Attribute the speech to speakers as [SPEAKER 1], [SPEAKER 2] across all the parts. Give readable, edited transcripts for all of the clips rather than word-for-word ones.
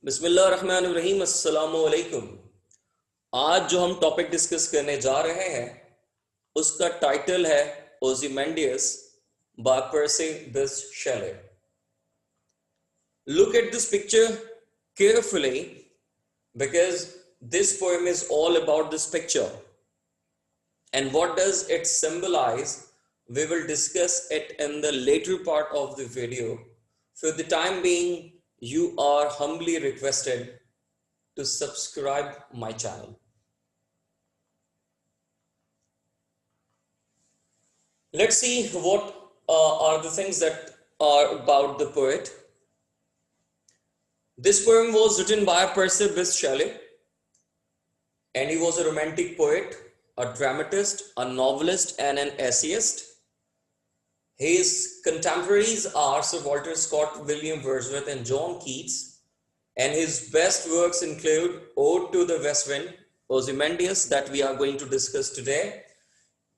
[SPEAKER 1] बिस्मिल्लाहिर्रहमानिर्रहीम, अस्सलामु अलैकुम। आज जो हम टॉपिक डिस्कस करने जा रहे हैं उसका टाइटल है ओzymandias बाय पर्सी बिश शेले। Look at this picture carefully because this poem is all about this picture. And what does it symbolize? We will discuss it in the later part of the video. For the time being, you are humbly requested to subscribe my channel. Let's see what are the things that are about the poet. This poem was written by Percy Bysshe Shelley, and he was a romantic poet, a dramatist, a novelist, and an essayist. His contemporaries are Sir Walter Scott, William Wordsworth, and John Keats, and his best works include Ode to the West Wind, Ozymandias, that we are going to discuss today,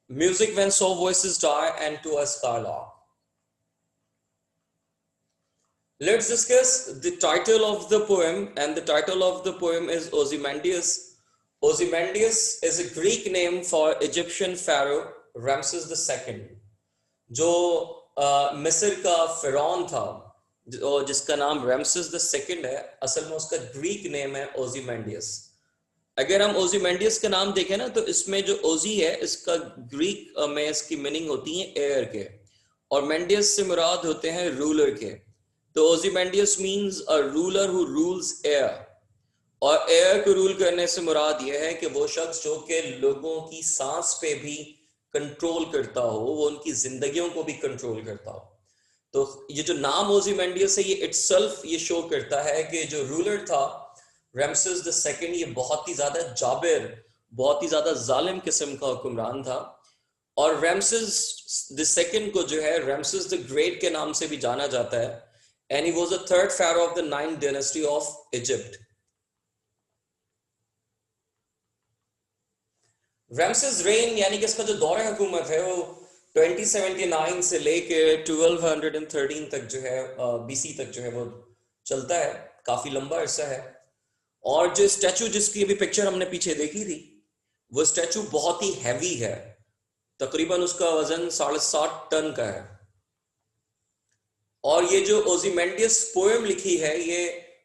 [SPEAKER 1] Music When Soft Voices Die, and To a Skylark. Let's discuss the title of the poem, and the title of the poem is Ozymandias. Ozymandias is a Greek name for Egyptian pharaoh Ramses II, जो मिस्र का फिरौन था जिसका नाम Ramsay's the second है। असल में उसका ग्रीक नेम है ओzymandias। अगर हम ओzymandias का नाम देखें ना, तो इसमें जो ओजी है इसका ग्रीक में इसकी मीनिंग होती है एयर के, और मैंडियस से मुराद होते हैं रूलर के। तो Ozymandias means a ruler who rules air, और एयर को रूल करने से मुराद यह है कि वो शख्स जो कि लोगों की सांस पे भी कंट्रोल करता हो, वो उनकी जिंदगियों को भी कंट्रोल करता हो। तो ये जो नाम ओzymandias है, ये इटसेल्फ ये शो करता है कि जो रूलर था रैमसेस द सेकंड, ये बहुत ही ज्यादा जाबिर, बहुत ही ज्यादा जालिम किस्म का हुक्मरान था। और रैमसेस द सेकंड को जो है रैमसेस द ग्रेट के नाम से भी जाना जाता है, and he was the third pharaoh of the 9th dynasty of Egypt. Ramsay's rain यानी कि इसका जो दौर हुकूमत है वो 2079 से लेके 1213 तक जो है बीसी तक जो है वो चलता है, काफी लंबा अरसा है। और जो स्टैचू जिसकी अभी पिक्चर हमने पीछे देखी थी, वो स्टैचू बहुत ही हैवी है, तकरीबन उसका वजन 7.5 टन का है। और ये जो ओzymandias पोएम लिखी है ये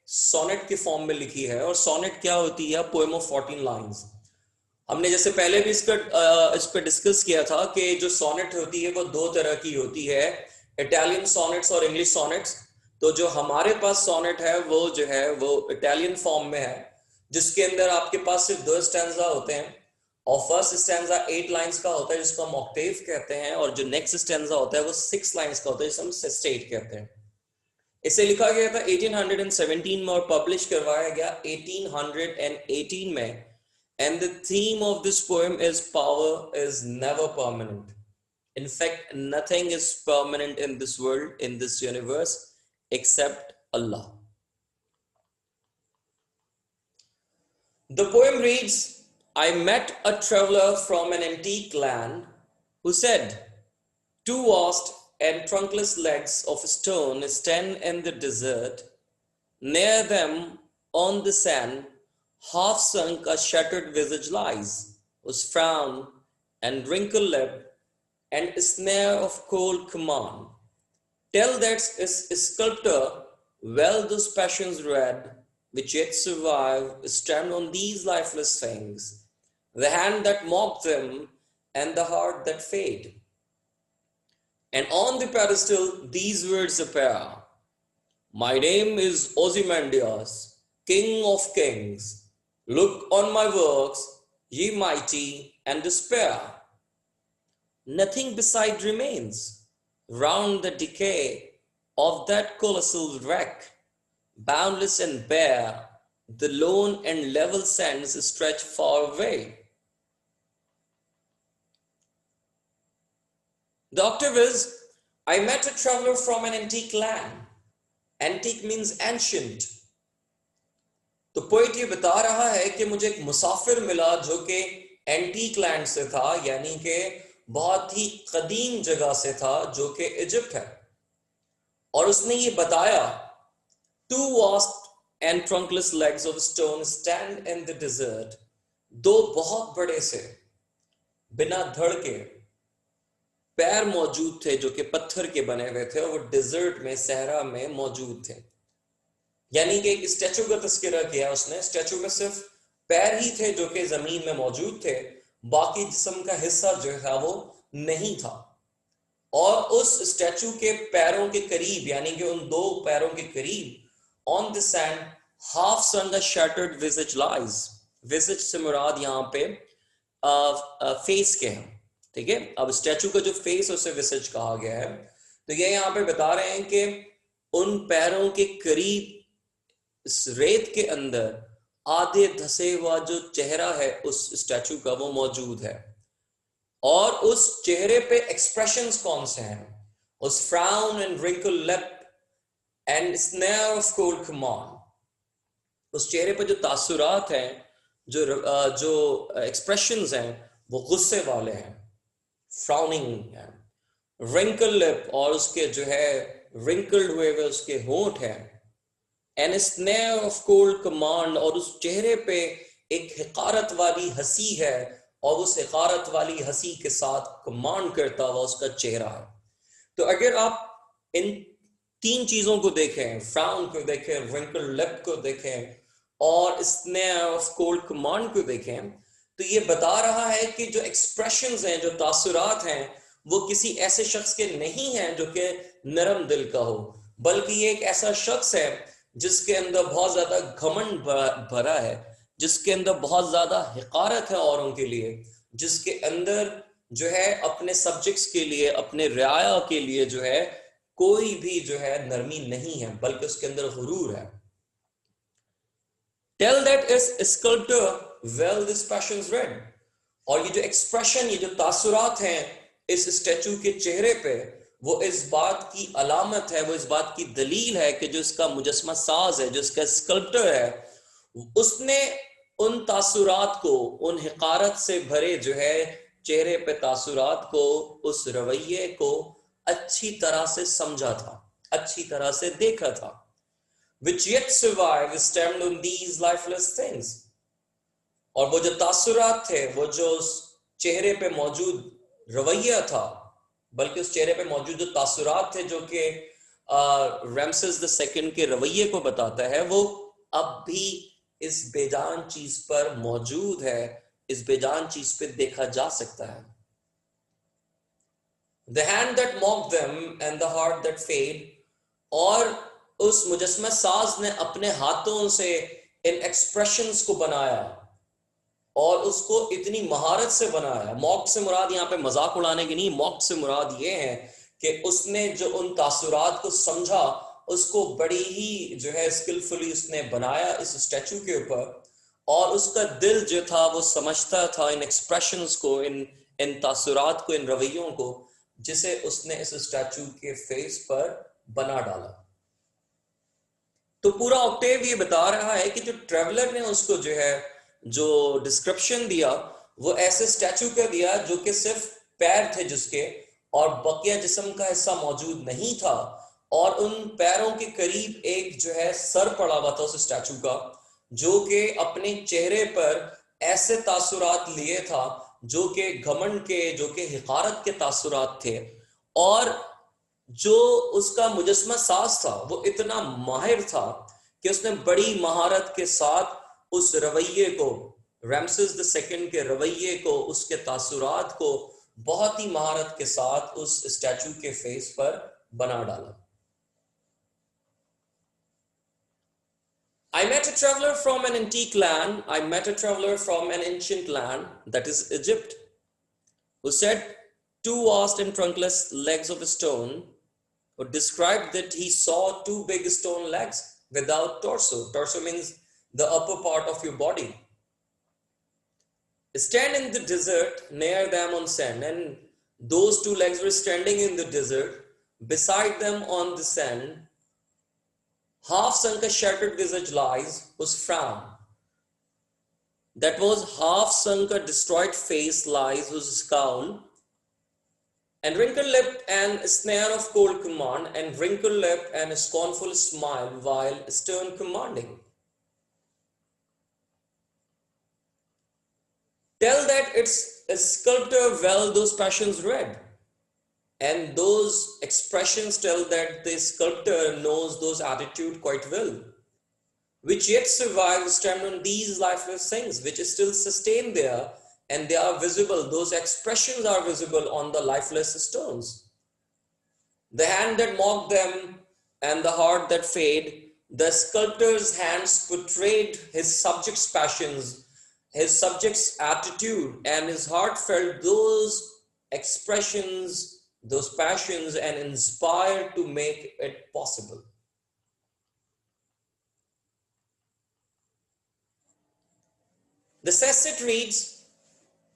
[SPEAKER 1] सोनेट के फॉर्म में लिखी है। और सोनेट क्या होती है? Poem of 14 lines. हमने जैसे पहले भी इस पर डिस्कस किया था कि जो सोनेट होती है वो दो तरह की होती है, इटालियन सोनेट्स और इंग्लिश सोनेट्स। तो जो हमारे पास सोनेट है वो जो है वो इटालियन फॉर्म में है, जिसके अंदर आपके पास सिर्फ 2 स्टैंजा होते हैं, और फर्स्ट स्टैंजा 8 लाइंस का होता है जिसको हम ऑक्टेव कहते हैं, और जो नेक्स्ट स्टैंजा होता है वो 6 लाइंस का होता है जिसे हम सेस्टेट कहते हैं। इसे लिखा गया था 1817 में और पब्लिश करवाया गया 1818 में। And the theme of this poem is power is never permanent. In fact, nothing is permanent in this world, in this universe, except Allah. The poem reads, I met a traveler from an antique land who said, two vast and trunkless legs of stone stand in the desert. Near them on the sand, half sunk a shattered visage lies, whose frown and wrinkled lip and snare of cold command tell that sculptor well those passions red which yet survive stand on these lifeless things, the hand that mocked them and the heart that fade. And on the pedestal these words appear, my name is Ozymandias, King of Kings. Look on my works, ye mighty, and despair. Nothing beside remains. Round the decay of that colossal wreck, boundless and bare, the lone and level sands stretch far away. The octave is, I met a traveler from an antique land. Antique means ancient. तो poet ये बता रहा है कि मुझे एक मुसाफिर मिला जो कि एंटीक लैंड से था, यानी कि बहुत ही कदीम जगह से था जो कि इजिप्ट है। और उसने ये बताया, two vast and trunkless legs of stone stand in the desert. दो बहुत बड़े से बिना धड़ के पैर मौजूद थे जो कि पत्थर के बने हुए थे और वो डिजर्ट में सहरा में मौजूद थे। यानी कि एक स्टैचू का तस्करा किया उसने, स्टैचू में सिर्फ पैर ही थे जो कि जमीन में मौजूद थे, बाकी जिस्म का हिस्सा जो था वो नहीं था। और उस स्टैचू के पैरों के करीब, यानी कि उन दो पैरों के करीब, on the sand half sunk the shattered visage lies. Visage से मुराद यहाँ पे फेस के हैं, ठीक है। अब स्टैचू का जो फेस उसे विजिज कहा गया है, तो ये यहाँ पे बता रहे हैं कि उन पैरों के करीब इस रेत के अंदर आधे धसे हुआ जो चेहरा है उस स्टैचू का वो मौजूद है। और उस चेहरे पे एक्सप्रेशंस कौन से हैं? उस frown and wrinkle lip and sneer of cold command, उस चेहरे पे जो तासुरात हैं, जो एक्सप्रेशंस हैं वो गुस्से वाले हैं, फ्राउनिंग है। रिंकल लिप, और उसके जो है रिंकल्ड हुए उसके होंठ हैं। And sneer of cold command, और उस चेहरे पे एक हिकारत वाली हंसी है, और उस हिकारत वाली हंसी के साथ कमांड करता हुआ उसका चेहरा है। तो अगर आप इन तीन चीजों को देखें, फ्राउन को देखें, रिंकल लिप को देखें और स्नेयर ऑफ कोल्ड कमांड को देखें, तो ये बता रहा है कि जो एक्सप्रेशंस हैं, जो तासुरात हैं, वो किसी ऐसे शख्स के नहीं हैं जो कि नरम दिल का हो, बल्कि ये एक ऐसा शख्स है जिसके अंदर बहुत ज्यादा घमंड भरा है, जिसके अंदर बहुत ज्यादा हिकारत है औरों के लिए, जिसके अंदर जो है अपने सब्जेक्ट्स के लिए, अपने रियाया के लिए जो है कोई भी जो है नरमी नहीं है, बल्कि उसके अंदर गुरूर है। Tell that is sculptor well this passions read, और ये जो एक्सप्रेशन, ये जो तासुरात हैं इस स्टैचू के चेहरे पे, वो इस बात की अलामत है, वो इस बात की दलील है कि जो इसका मुजस्मा साज है, जो इसका स्कल्प्टर है, उसने उन तासुरात को, उन हिकारत से भरे जो है चेहरे पे तासुरात को, उस रवैये को अच्छी तरह से समझा था, अच्छी तरह से देखा था। which yet survive stemmed on these lifeless things, और वो जो तासुरात थे, वो जो उस चेहरे पे मौजूद रवैया था, बल्कि उस चेहरे पे मौजूद जो तासुरात थे जो कि रैमसेस द सेकंड के रवैये को बताता है, वो अब भी इस बेजान चीज पर मौजूद है, इस बेजान चीज पे देखा जा सकता है। The hand that mocked them and the heart that fade, और उस मुजस्मा साज ने अपने हाथों से इन एक्सप्रेशंस को बनाया और उसको इतनी महारत से बनाया। मॉक से मुराद यहाँ पे मजाक उड़ाने की नहीं, मॉक से मुराद ये है कि उसने जो उन तासुरात को समझा, उसको बड़ी ही जो है स्किलफुली उसने बनाया इस स्टैचू के ऊपर, और उसका दिल जो था वो समझता था इन एक्सप्रेशंस को, इन तासुरात को, इन रवैयों को, जिसे उसने इस स्टैचू के फेस पर बना डाला। तो पूरा ऑक्टेव ये बता रहा है कि जो ट्रेवलर ने उसको जो है जो डिस्क्रिप्शन दिया, वो ऐसे स्टैचू का दिया जो कि सिर्फ पैर थे जिसके, और बकिया जिस्म का हिस्सा मौजूद नहीं था, और उन पैरों के करीब एक जो है सर पड़ा हुआ था उस स्टैचू का, जो कि अपने चेहरे पर ऐसे तासुरात लिए था जो कि घमंड के, जो कि हिकारत के तासुरात थे, और जो उसका मुजस्मा साज था वो इतना माहिर था कि उसने बड़ी महारत के साथ उस रवैये को, रैमसेस द सेकंड के रवैये को, उसके तासुरात को बहुत ही महारत के साथ उस स्टैचू के फेस पर बना डाला। I met a traveler from an antique land. I met a traveler from an ancient land, that is Egypt, who said two vast and trunkless legs of stone, who described that he saw two big stone legs without torso. Torso means the upper part of your body. Stand in the desert near them on sand, and those two legs were standing in the desert. Beside them on the sand, half sunk a shattered visage lies, whose frown, that was half sunk a destroyed face lies, whose scowl, and wrinkled lip and a snare of cold command, and wrinkled lip and a scornful smile while stern commanding. tell that it's a sculptor well those passions read. And those expressions tell that the sculptor knows those attitude quite well, which yet survive stand on these lifeless things, which is still sustained there, and they are visible. Those expressions are visible on the lifeless stones. The hand that mocked them and the heart that fade, the sculptor's hands portrayed his subject's passions, his subject's attitude, and his heart felt those expressions, those passions, and inspired to make it possible. The sestet reads,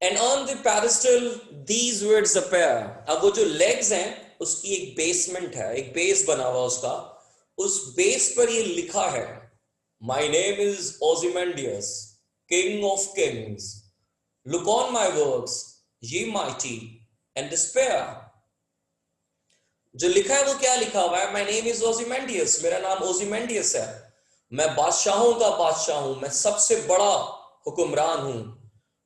[SPEAKER 1] and on the pedestal these words appear. अब वो जो legs हैं उसकी एक basement है, एक base बना हुआ उसका, उस base पर ये लिखा है, My name is Ozymandias, King of Kings. Look on my works, ye mighty, and despair. जो लिखा है वो क्या लिखा हुआ है? My name is Ozymandias, मेरा नाम Ozymandias है, मैं बादशाहों का बादशाह हूं, मैं सबसे बड़ा हुक्मरान हूं,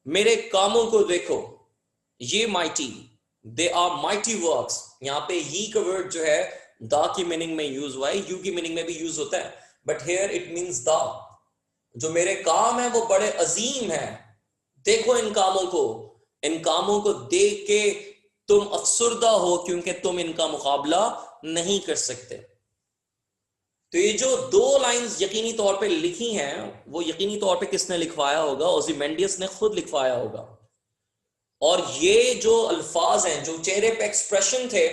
[SPEAKER 1] मेरे कामों को देखो, ये mighty, they are mighty works. यहां पे ये का वर्ड जो है द की मीनिंग में यूज हुआ है, यू की मीनिंग में भी यूज होता है, but here it means the. जो मेरे काम है वो बड़े अजीम है, देखो इन कामों को देख के तुम अफसुर्दा हो क्योंकि तुम इनका मुकाबला नहीं कर सकते. तो ये जो दो लाइंस यकीनी तौर पे लिखी हैं, वो यकीनी तौर पे किसने लिखवाया होगा? ओzymandias ने खुद लिखवाया होगा. और ये जो अल्फाज हैं, जो चेहरे पे एक्सप्रेशन थे,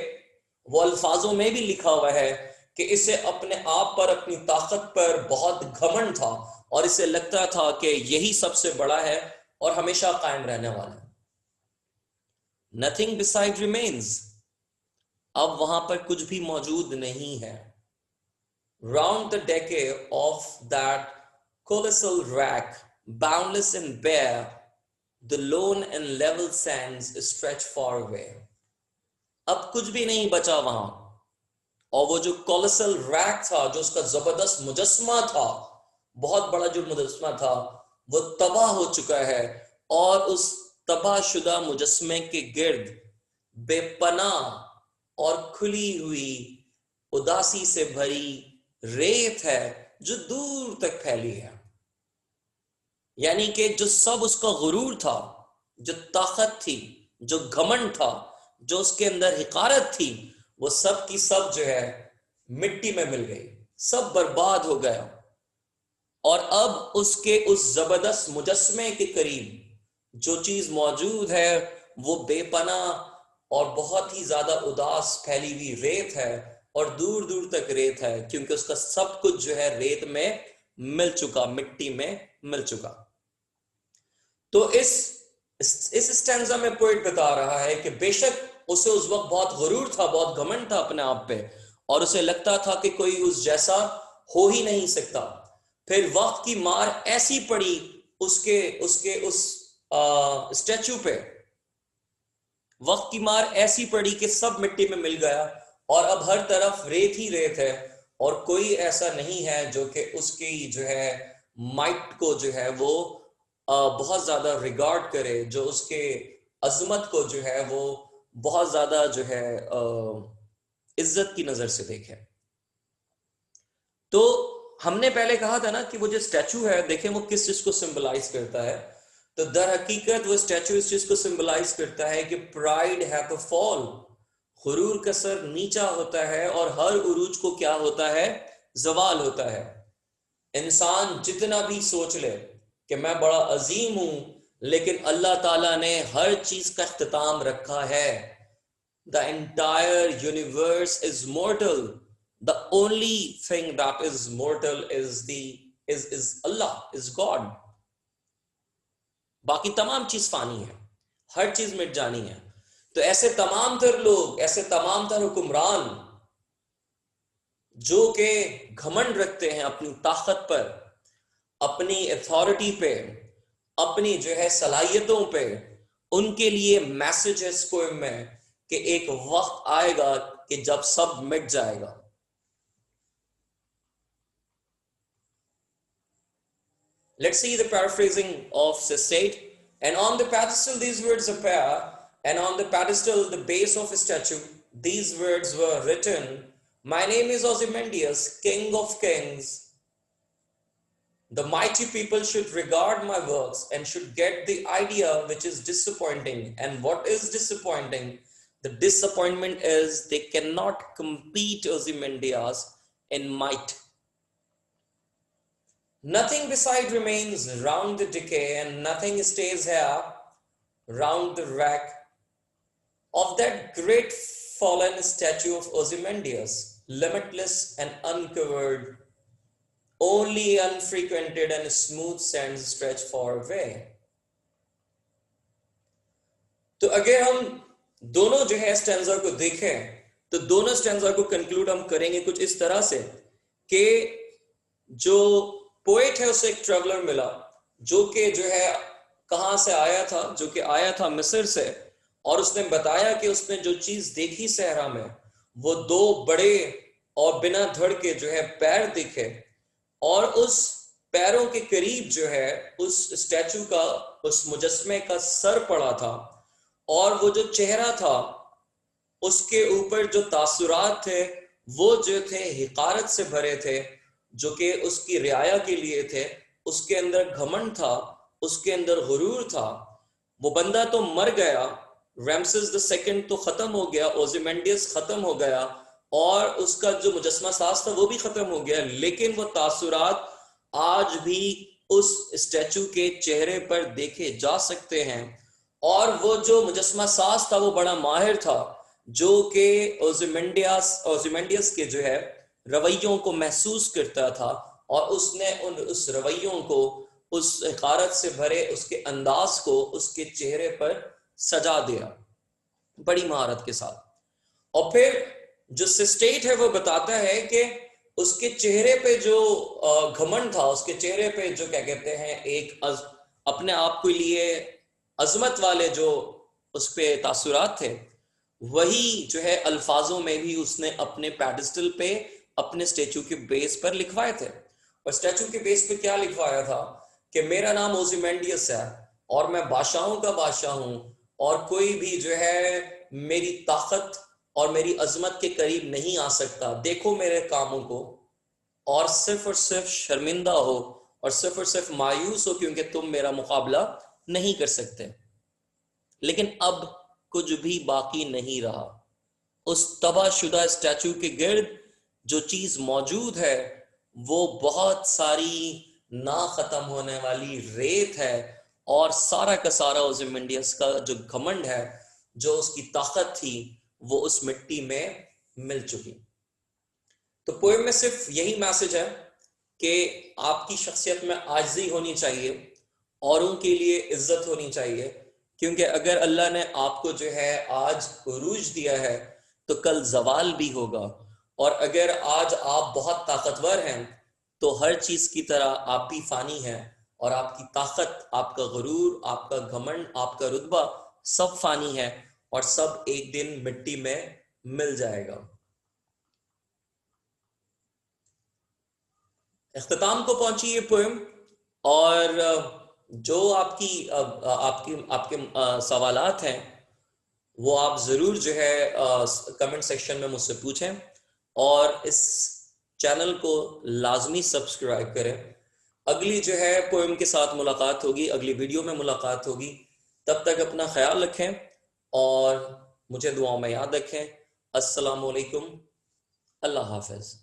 [SPEAKER 1] वो अल्फाजों में भी लिखा हुआ है कि इसे अपने आप पर, अपनी ताकत पर बहुत घमंड था और इसे लगता था कि यही सबसे बड़ा है और हमेशा कायम रहने वाला है. नथिंग बिसाइड रिमेन्स, अब वहां पर कुछ भी मौजूद नहीं है. Round the decay of that colossal rack, boundless and bare, the lone and level sands stretch far away. अब कुछ भी नहीं बचा वहां, और वो जो colossal rack था, जो उसका जबरदस्त मुजस्मा था, बहुत बड़ा जो मुजस्मा था, वो तबाह हो चुका है, और उस तबाहशुदा मुजस्मे के गिर्द बेपनाह और खुली हुई उदासी से भरी रेत है जो दूर तक फैली है. यानी कि जो सब उसका गुरूर था, जो ताकत थी, जो घमंड था, जो उसके अंदर हिकारत थी, वो सब की सब जो है मिट्टी में मिल गई, सब बर्बाद हो गया. और अब उसके उस जबरदस्त मुजस्मे के करीब जो चीज मौजूद है वो बेपनाह और बहुत ही ज्यादा उदास फैली हुई रेत है, और दूर दूर तक रेत है, क्योंकि उसका सब कुछ जो है रेत में मिल चुका, मिट्टी में मिल चुका. तो इस स्टैंजा में पोएट बता रहा है कि बेशक उसे उस वक्त बहुत गुरूर था, बहुत घमंड था अपने आप पे, और उसे लगता था कि कोई उस जैसा हो ही नहीं सकता. फिर वक्त की मार ऐसी पड़ी उसके उस स्टैचू पे, वक्त की मार ऐसी पड़ी कि सब मिट्टी में मिल गया, और अब हर तरफ रेत ही रेत है, और कोई ऐसा नहीं है जो कि उसकी जो है माइट को जो है वो बहुत ज्यादा रिगार्ड करे, जो उसके अजमत को जो है वो बहुत ज्यादा जो है इज्जत की नजर से देखे. तो हमने पहले कहा था ना कि वो जो स्टैचू है, देखें वो किस चीज को सिंबलाइज करता है. तो दर हकीकत वो स्टैचू इस चीज को सिंबलाइज करता है कि प्राइड हैव अ फॉल, गुरूर का सर नीचा होता है, और हर उरूज को क्या होता है? जवाल होता है. इंसान जितना भी सोच ले कि मैं बड़ा अजीम हूं, लेकिन अल्लाह ताला ने हर चीज का इख्तिताम रखा है. The entire universe is mortar, the only thing that is mortar is Allah, is God. बाकी तमाम चीज फानी है, हर चीज मिट जानी है. तो ऐसे तमाम तर लोग, ऐसे तमाम तर हुक्मरान जो के घमंड रखते हैं अपनी ताकत पर, अपनी अथॉरिटी पे, अपनी जो है सलाहियतों पे, उनके लिए मैसेज है इस पोएम में कि एक वक्त आएगा कि जब सब मिट जाएगा. Let's see the paraphrasing of Sestate. And on the pedestal, these words appear, and on the pedestal, the base of a statue, these words were written: My name is Ozymandias, King of Kings. The mighty people should regard my works and should get the idea which is disappointing. And what is disappointing? The disappointment is they cannot compete Ozymandias in might. Nothing beside remains round the decay, and nothing stays here round the wreck of that great fallen statue of Ozymandias, limitless and uncovered. Only unfrequented and smooth sands stretch far away. तो अगर हम दोनों जो है stanza को देखें तो दोनों स्टैंजा को कंक्लूड हम करेंगे कुछ इस तरह से कि जो पोएट है उसे एक ट्रैवलर मिला जो कि जो है कहां से आया था, जो कि आया था मिस्र से, और उसने बताया कि उसने जो चीज देखी सहरा में वो दो बड़े और बिना धड़ के जो है पैर दिखे, और उस पैरों के करीब जो है उस स्टैचू का, उस मुजस्मे का सर पड़ा था, और वो जो चेहरा था उसके ऊपर जो तासुरात थे वो जो थे हिकारत से भरे थे, जो कि उसकी रियाया के लिए थे। उसके अंदर घमंड था, उसके अंदर गुरूर था। वो बंदा तो मर गया, रैमसेस द सेकंड तो खत्म हो गया, ओzymandias खत्म हो गया, और उसका जो मुजस्मा साज था वो भी खत्म हो गया, लेकिन वो तासुरात आज भी उस स्टैचू के चेहरे पर देखे जा सकते हैं। और वो जो मुजस्मा साज था वो बड़ा माहिर था, जो कि ओzymandias के जो है रवैयों को महसूस करता था, और उसने उस रवैयों को, उस हिकारत से भरे उसके अंदाज को उसके चेहरे पर सजा दिया बड़ी महारत के साथ। और फिर जो सिस्टेट है वो बताता है कि उसके चेहरे पे जो घमंड था, उसके चेहरे पे जो क्या कहते हैं एक अपने आप के लिए अजमत वाले जो उस पे तासुरात थे, वही जो है अल्फाजों में भी उसने अपने पेडिस्टल पे अपने स्टैचू के बेस पर लिखवाए थे। और स्टैचू के बेस पे क्या लिखवाया था कि मेरा नाम ओzymandias है और मैं बादशाहों का बादशाह हूं, और कोई भी जो है मेरी ताकत और मेरी अजमत के करीब नहीं आ सकता। देखो मेरे कामों को और सिर्फ शर्मिंदा हो और सिर्फ मायूस हो क्योंकि तुम मेरा मुकाबला नहीं कर सकते। लेकिन अब कुछ भी बाकी नहीं रहा। उस तबाहशुदा स्टैचू के गिर्द जो चीज मौजूद है वो बहुत सारी ना खत्म होने वाली रेत है, और सारा का सारा ओzymandias का जो घमंड है, जो उसकी ताकत थी, वो उस मिट्टी में मिल चुकी। तो पोएम में सिर्फ यही मैसेज है कि आपकी शख्सियत में आजिज़ी होनी चाहिए, औरों के लिए इज्जत होनी चाहिए, क्योंकि अगर अल्लाह ने आपको जो है आज उरूज दिया है तो कल जवाल भी होगा। और अगर आज आप बहुत ताकतवर हैं तो हर चीज की तरह आप भी फानी हैं, और आपकी ताकत, आपका गुरूर, आपका घमंड, आपका रुतबा सब फानी है, और सब एक दिन मिट्टी में मिल जाएगा। इख्तिताम को पहुंची ये पोएम, और जो आपके सवालात हैं वो आप जरूर जो है कमेंट सेक्शन में मुझसे पूछें, और इस चैनल को लाजमी सब्सक्राइब करें। अगली जो है पोएम के साथ मुलाकात होगी, अगली वीडियो में मुलाकात होगी। तब तक अपना ख्याल रखें और मुझे दुआओं में याद रखें। अस्सलाम वालेकुम, अल्लाह हाफ़िज़।